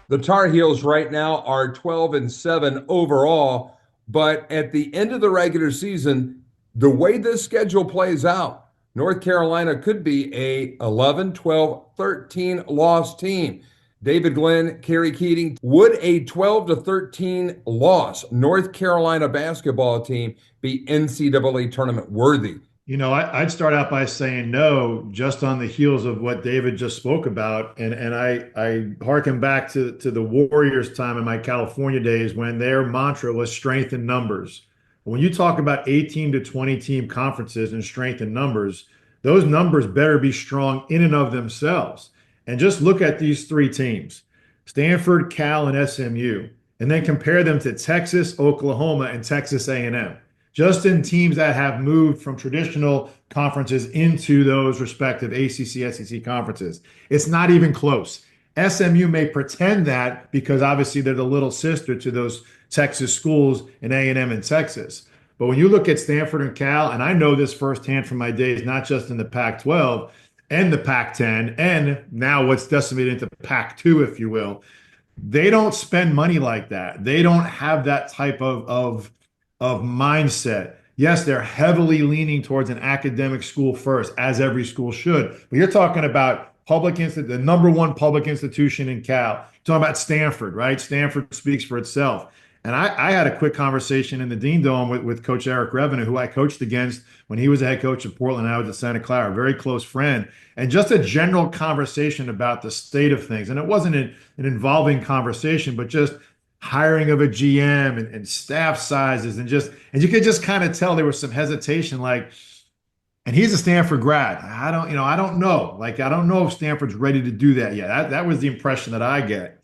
The Tar Heels right now are 12-7 overall, but at the end of the regular season, the way this schedule plays out, North Carolina could be a 11, 12, 13 loss team. David Glenn, Kerry Keating, would a 12 to 13 loss North Carolina basketball team be NCAA tournament worthy? I'd start out by saying no, just on the heels of what David just spoke about. And I harken back to the Warriors' time in my California days when their mantra was strength in numbers. When you talk about 18 to 20 team conferences and strength in numbers, those numbers better be strong in and of themselves. And just look at these three teams, Stanford, Cal, and SMU, and then compare them to Texas, Oklahoma, and Texas A&M, just in teams that have moved from traditional conferences into those respective ACC, SEC conferences. It's not even close. SMU may pretend that because obviously they're the little sister to those Texas schools in A&M and Texas. But when you look at Stanford and Cal, and I know this firsthand from my days, not just in the Pac-12 and the Pac-10, and now what's decimated into Pac-2, if you will, they don't spend money like that. They don't have that type of mindset. Yes, they're heavily leaning towards an academic school first, as every school should. But you're talking about the number one public institution in Cal. You're talking about Stanford, right? Stanford speaks for itself. And I had a quick conversation in the Dean Dome with Coach Eric Revenue, who I coached against when he was a head coach of Portland. I was at Santa Clara, a very close friend, and just a general conversation about the state of things. And it wasn't an involving conversation, but just hiring of a GM and staff sizes and you could just kind of tell there was some hesitation, like, and he's a Stanford grad. I don't know. Like, I don't know if Stanford's ready to do that yet. That was the impression that I get.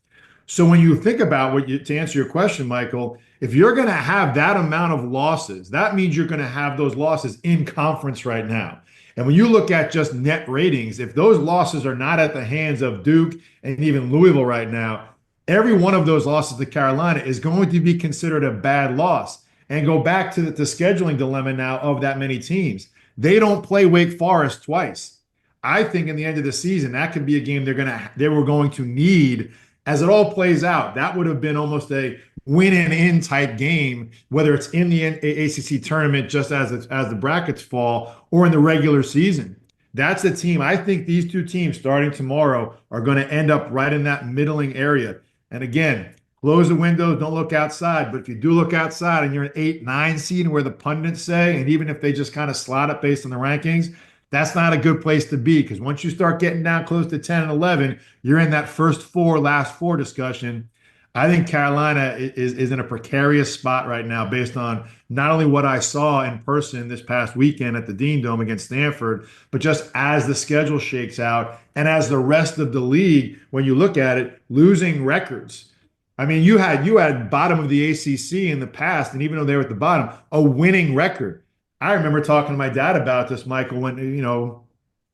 So when you think about to answer your question, Michael, if you're going to have that amount of losses, that means you're going to have those losses in conference right now. And when you look at just net ratings, if those losses are not at the hands of Duke and even Louisville right now, every one of those losses to Carolina is going to be considered a bad loss. And go back to the scheduling dilemma now of that many teams. They don't play Wake Forest twice. I think in the end of the season, that could be a game they were going to need as it all plays out. That would have been almost a win and in type game, whether it's in the ACC tournament just as the brackets fall or in the regular season. That's the team. I think these two teams starting tomorrow are going to end up right in that middling area. And again, close the windows, don't look outside. But if you do look outside and you're an 8, 9 seed where the pundits say, and even if they just kind of slot it based on the rankings, that's not a good place to be, because once you start getting down close to 10 and 11, you're in that first four, last four discussion. I think Carolina is in a precarious spot right now based on not only what I saw in person this past weekend at the Dean Dome against Stanford, but just as the schedule shakes out and as the rest of the league, when you look at it, losing records. I mean, you had bottom of the ACC in the past, and even though they were at the bottom, a winning record. I remember talking to my dad about this, Michael, when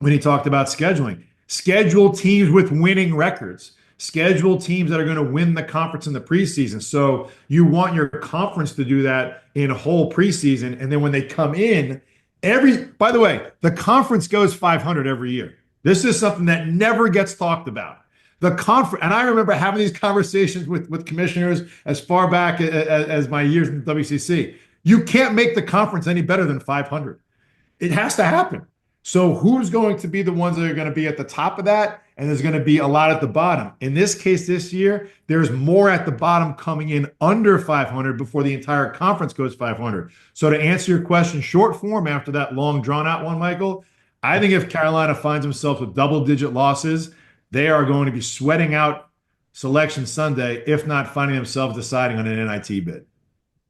he talked about scheduling. Schedule teams with winning records. Schedule teams that are going to win the conference in the preseason. So you want your conference to do that in a whole preseason. And then when they come in, by the way, the conference goes 500 every year. This is something that never gets talked about. The conference, and I remember having these conversations with commissioners as far back as my years in the WCC. You can't make the conference any better than 500. It has to happen. So who's going to be the ones that are going to be at the top of that? And there's going to be a lot at the bottom. In this case this year, there's more at the bottom coming in under 500 before the entire conference goes 500. So to answer your question, short form after that long drawn out one, Michael, I think if Carolina finds themselves with double-digit losses, they are going to be sweating out Selection Sunday, if not finding themselves deciding on an NIT bid.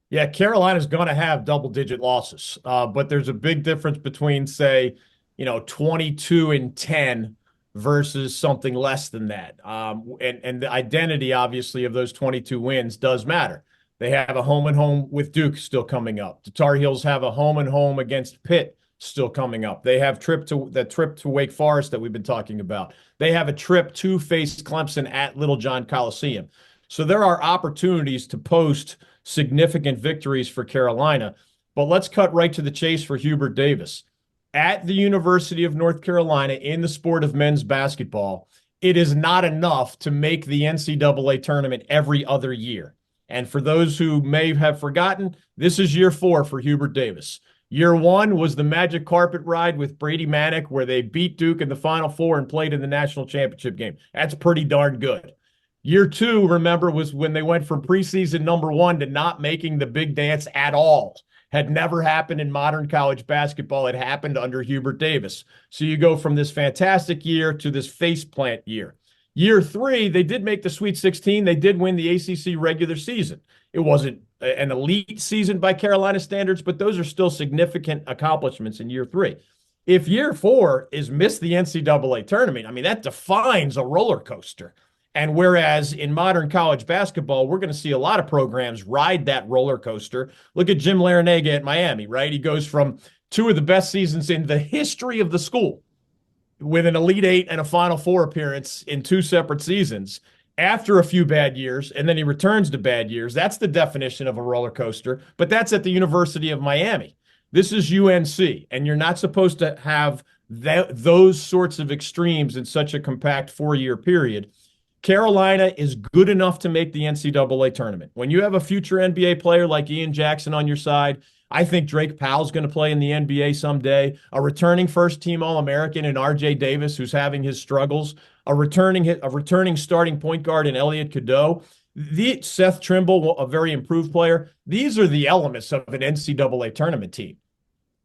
Yeah, Carolina's going to have double-digit losses, but there's a big difference between, say, 22-10 versus something less than that. And the identity, obviously, of those 22 wins does matter. They have a home and home with Duke still coming up. The Tar Heels have a home and home against Pitt still coming up. They have that trip to Wake Forest that we've been talking about. They have a trip to face Clemson at Little John Coliseum. So there are opportunities to post significant victories for Carolina. But let's cut right to the chase for Hubert Davis. At the University of North Carolina in the sport of men's basketball, it is not enough to make the NCAA tournament every other year. And for those who may have forgotten, this is year 4 for Hubert Davis. Year 1 was the magic carpet ride with Brady Manick, where they beat Duke in the Final Four and played in the national championship game. That's pretty darn good. Year 2, remember, was when they went from preseason #1 to not making the big dance at all. Had never happened in modern college basketball. It happened under Hubert Davis. So you go from this fantastic year to this faceplant year. Year 3, they did make the Sweet 16. They did win the ACC regular season. It wasn't an elite season by Carolina standards, but those are still significant accomplishments in year 3. If year 4 is miss the NCAA tournament, I mean, that defines a roller coaster. And whereas in modern college basketball, we're going to see a lot of programs ride that roller coaster. Look at Jim Larinaga at Miami, right? He goes from 2 of the best seasons in the history of the school with an Elite Eight and a Final Four appearance in 2 separate seasons after a few bad years, and then he returns to bad years. That's the definition of a roller coaster, but that's at the University of Miami. This is UNC, and you're not supposed to have those sorts of extremes in such a compact 4-year period. Carolina is good enough to make the NCAA tournament. When you have a future NBA player like Ian Jackson on your side, I think Drake Powell's going to play in the NBA someday. A returning first-team All-American in R.J. Davis, who's having his struggles. A returning starting point guard in Elliot Cadeau. Seth Trimble, a very improved player. These are the elements of an NCAA tournament team.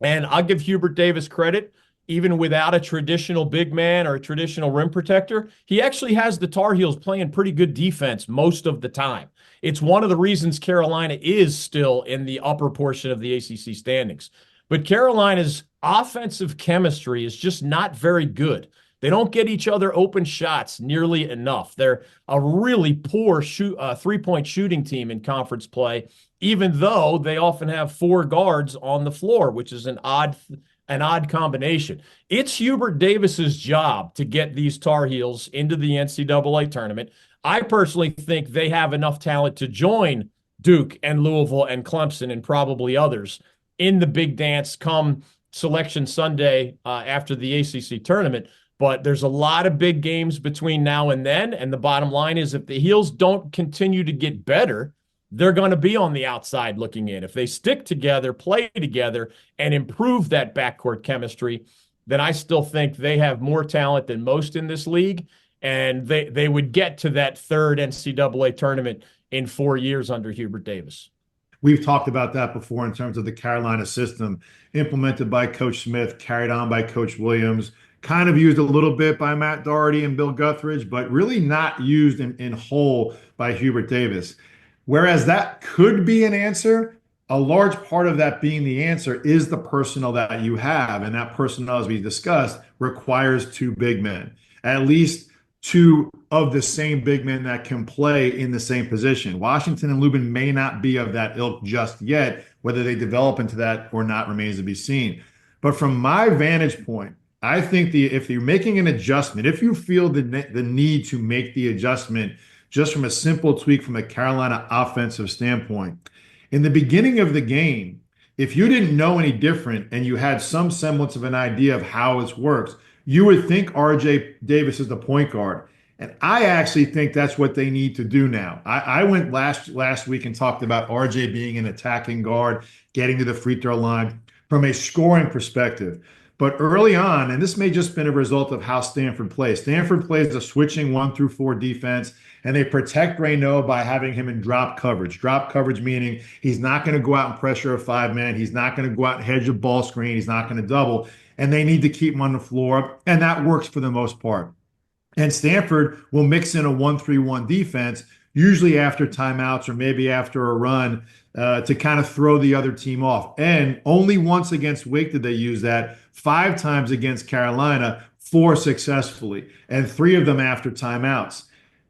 And I'll give Hubert Davis credit. Even without a traditional big man or a traditional rim protector, he actually has the Tar Heels playing pretty good defense most of the time. It's one of the reasons Carolina is still in the upper portion of the ACC standings. But Carolina's offensive chemistry is just not very good. They don't get each other open shots nearly enough. They're a really poor three-point shooting team in conference play, even though they often have 4 guards on the floor, which is an odd combination. It's Hubert Davis's job to get these Tar Heels into the NCAA tournament. I personally think they have enough talent to join Duke and Louisville and Clemson and probably others in the big dance come Selection Sunday after the ACC tournament. But there's a lot of big games between now and then. And the bottom line is if the Heels don't continue to get better, they're going to be on the outside looking in. If they stick together, play together, and improve that backcourt chemistry, then I still think they have more talent than most in this league, and they would get to that 3rd NCAA tournament in 4 years under Hubert Davis. We've talked about that before in terms of the Carolina system implemented by Coach Smith, carried on by Coach Williams, kind of used a little bit by Matt Doherty and Bill Guthridge, but really not used in whole by Hubert Davis. Whereas that could be an answer, a large part of that being the answer is the personnel that you have. And that personnel, as we discussed, requires 2 big men, at least 2 of the same big men that can play in the same position. Washington and Lubin may not be of that ilk just yet. Whether they develop into that or not remains to be seen. But from my vantage point, I think if you're making an adjustment, if you feel the need to make the adjustment just from a simple tweak from a Carolina offensive standpoint, in the beginning of the game, if you didn't know any different and you had some semblance of an idea of how it works, you would think RJ Davis is the point guard. And I actually think that's what they need to do now. I went last week and talked about RJ being an attacking guard, getting to the free throw line from a scoring perspective. But early on, and this may just been a result of how Stanford plays. Stanford plays a switching 1 through 4 defense, and they protect Reynaud by having him in drop coverage. Drop coverage meaning he's not going to go out and pressure a 5-man. He's not going to go out and hedge a ball screen. He's not going to double. And they need to keep him on the floor, and that works for the most part. And Stanford will mix in a 1-3-1 defense, usually after timeouts or maybe after a run to kind of throw the other team off. And only once against Wake did they use that. 5 times against Carolina, 4 successfully, and 3 of them after timeouts.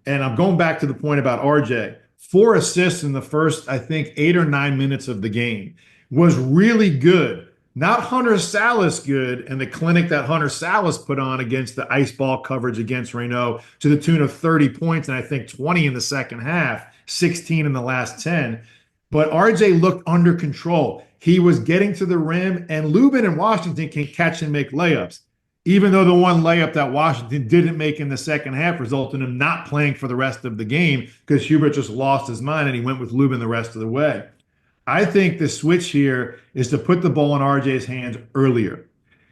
And I'm going back to the point about RJ. 4 assists in the first, I think, 8 or 9 minutes of the game was really good. Not Hunter Salas good and the clinic that Hunter Salas put on against the ice ball coverage against Reynaud to the tune of 30 points and I think 20 in the second half, 16 in the last 10. But RJ looked under control. He was getting to the rim, and Lubin and Washington can catch and make layups. even though the one layup that Washington didn't make in the second half resulted in him not playing for the rest of the game because Hubert just lost his mind and he went with Lubin the rest of the way. I think the switch here is to put the ball in RJ's hands earlier.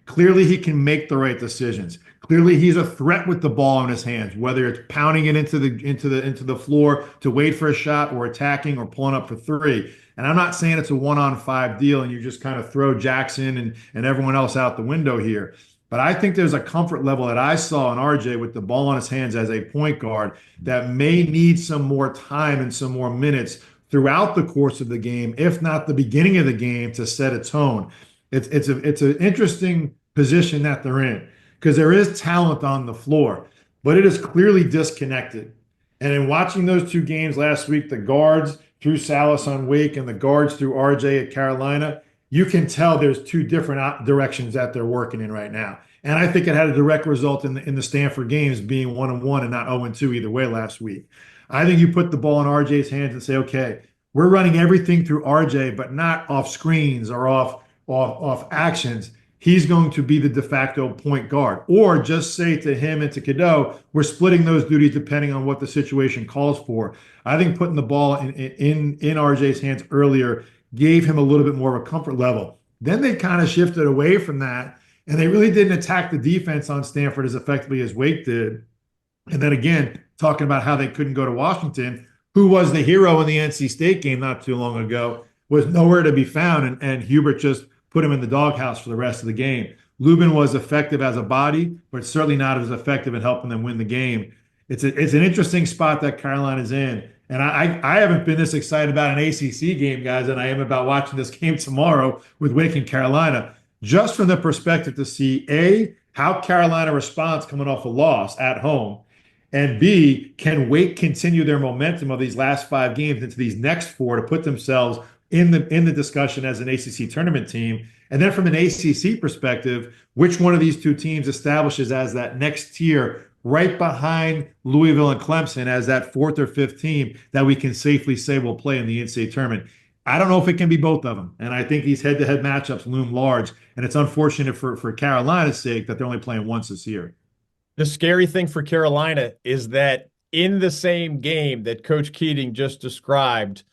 Clearly, he can make the right decisions. Clearly, he's a threat with the ball in his hands, whether it's pounding it into the floor to wait for a shot, or attacking, or pulling up for three. And I'm not saying it's a 1-on-5 deal and you just kind of throw Jackson and everyone else out the window here. But I think there's a comfort level that I saw in RJ with the ball in his hands as a point guard that may need some more time and some more minutes throughout the course of the game, if not the beginning of the game, to set a tone. It's an interesting position that they're in because there is talent on the floor, but it is clearly disconnected. And in watching those two games last week, the guards through Salas on Wake and the guards through RJ at Carolina, you can tell there's two different directions that they're working in right now. And I think it had a direct result in the Stanford games being 1-1 and not 0-2 either way last week. I think you put the ball in RJ's hands and say, okay, we're running everything through RJ, but not off screens or off actions. He's going to be the de facto point guard. Or just say to him and to Cadeau, we're splitting those duties depending on what the situation calls for. I think putting the ball in RJ's hands earlier gave him a little bit more of a comfort level. Then they kind of shifted away from that, and they really didn't attack the defense on Stanford as effectively as Wake did. And then again, talking about how they couldn't go to Washington, who was the hero in the NC State game not too long ago, was nowhere to be found, and Hubert just put him in the doghouse for the rest of the game. Lubin was effective as a body, but certainly not as effective in helping them win the game. It's an interesting spot that Carolina's in. And I haven't been this excited about an ACC game, guys, than I am about watching this game tomorrow with Wake and Carolina, just from the perspective to see, A, how Carolina responds coming off a loss at home, and B, can Wake continue their momentum of these last 5 games into these next 4 to put themselves in the discussion as an ACC tournament team? And then from an ACC perspective, which one of these two teams establishes as that next tier right behind Louisville and Clemson as that 4th or 5th team that we can safely say will play in the NCAA tournament? I don't know if it can be both of them. And I think these head-to-head matchups loom large. And it's unfortunate for Carolina's sake that they're only playing once this year. The scary thing for Carolina is that in the same game that Coach Keating just described,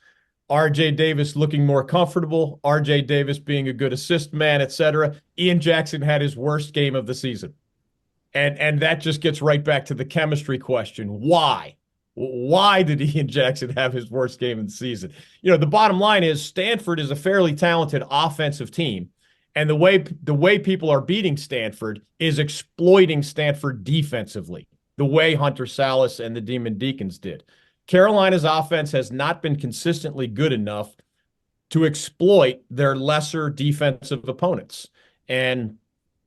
RJ Davis looking more comfortable, RJ Davis being a good assist man, etc., Ian Jackson had his worst game of the season. And that just gets right back to the chemistry question. Why? Why did Ian Jackson have his worst game of the season? You know, the bottom line is Stanford is a fairly talented offensive team. And the way people are beating Stanford is exploiting Stanford defensively, the way Hunter Salas and the Demon Deacons did. Carolina's offense has not been consistently good enough to exploit their lesser defensive opponents. And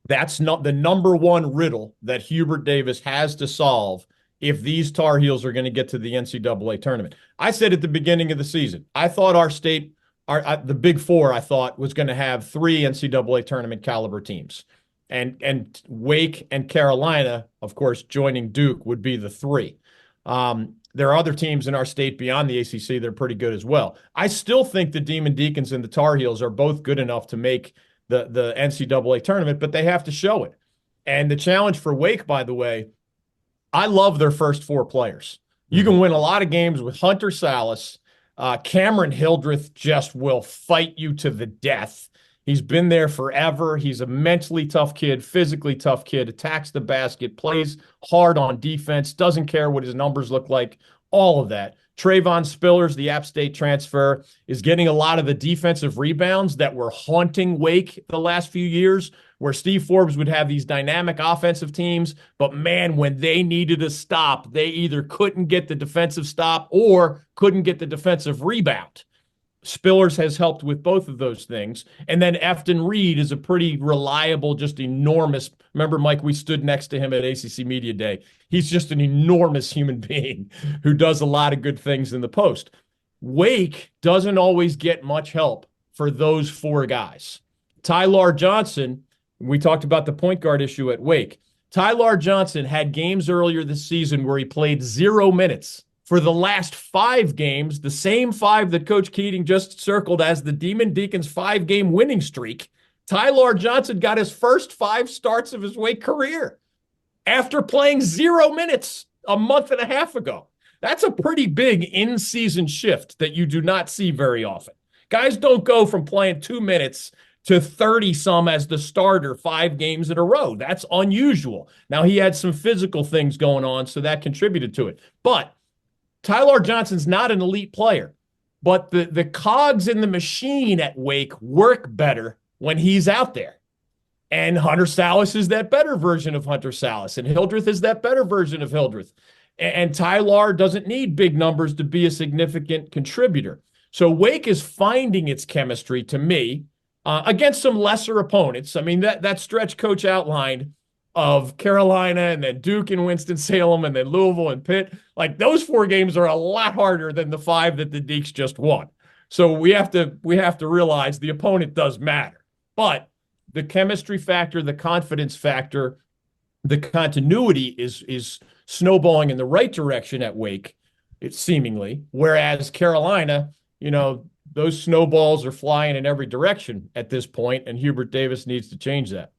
that's not the number one riddle that Hubert Davis has to solve if these Tar Heels are going to get to the NCAA tournament. I said at the beginning of the season, I thought our state, the Big Four, I thought was going to have 3 NCAA tournament caliber teams. And Wake and Carolina, of course, joining Duke would be the 3. There are other teams in our state beyond the ACC that are pretty good as well. I still think the Demon Deacons and the Tar Heels are both good enough to make the NCAA tournament, but they have to show it. And the challenge for Wake, by the way, I love their first 4 players. You can win a lot of games with Hunter Salas. Cameron Hildreth just will fight you to the death. He's been there forever. He's a mentally tough kid, physically tough kid, attacks the basket, plays hard on defense, doesn't care what his numbers look like, all of that. Trayvon Spillers, the App State transfer, is getting a lot of the defensive rebounds that were haunting Wake the last few years, where Steve Forbes would have these dynamic offensive teams, but man, when they needed a stop, they either couldn't get the defensive stop or couldn't get the defensive rebound. Spillers has helped with both of those things. And then Efton Reed is a pretty reliable, just enormous. Remember, Mike, we stood next to him at ACC Media Day. He's just an enormous human being who does a lot of good things in the post. Wake doesn't always get much help for those 4 guys. Tylar Johnson, we talked about the point guard issue at Wake. Tylar Johnson had games earlier this season where he played 0 minutes. For the last 5 games, the same 5 that Coach Keating just circled as the Demon Deacons' 5-game winning streak, Tyler Johnson got his first 5 starts of his Wake career after playing 0 minutes a month and a half ago. That's a pretty big in-season shift that you do not see very often. Guys don't go from playing 2 minutes to 30-some as the starter 5 games in a row. That's unusual. Now, he had some physical things going on, so that contributed to it. But Tyler Johnson's not an elite player. But the cogs in the machine at Wake work better when he's out there. And Hunter Salas is that better version of Hunter Salas. And Hildreth is that better version of Hildreth. And Tyler doesn't need big numbers to be a significant contributor. So Wake is finding its chemistry, to me, against some lesser opponents. I mean, that stretch coach outlined of Carolina and then Duke and Winston-Salem and then Louisville and Pitt, like those 4 games are a lot harder than the 5 that the Deacs just won. So we have to realize the opponent does matter. But the chemistry factor, the confidence factor, the continuity is snowballing in the right direction at Wake, it's seemingly, whereas Carolina, those snowballs are flying in every direction at this point, and Hubert Davis needs to change that.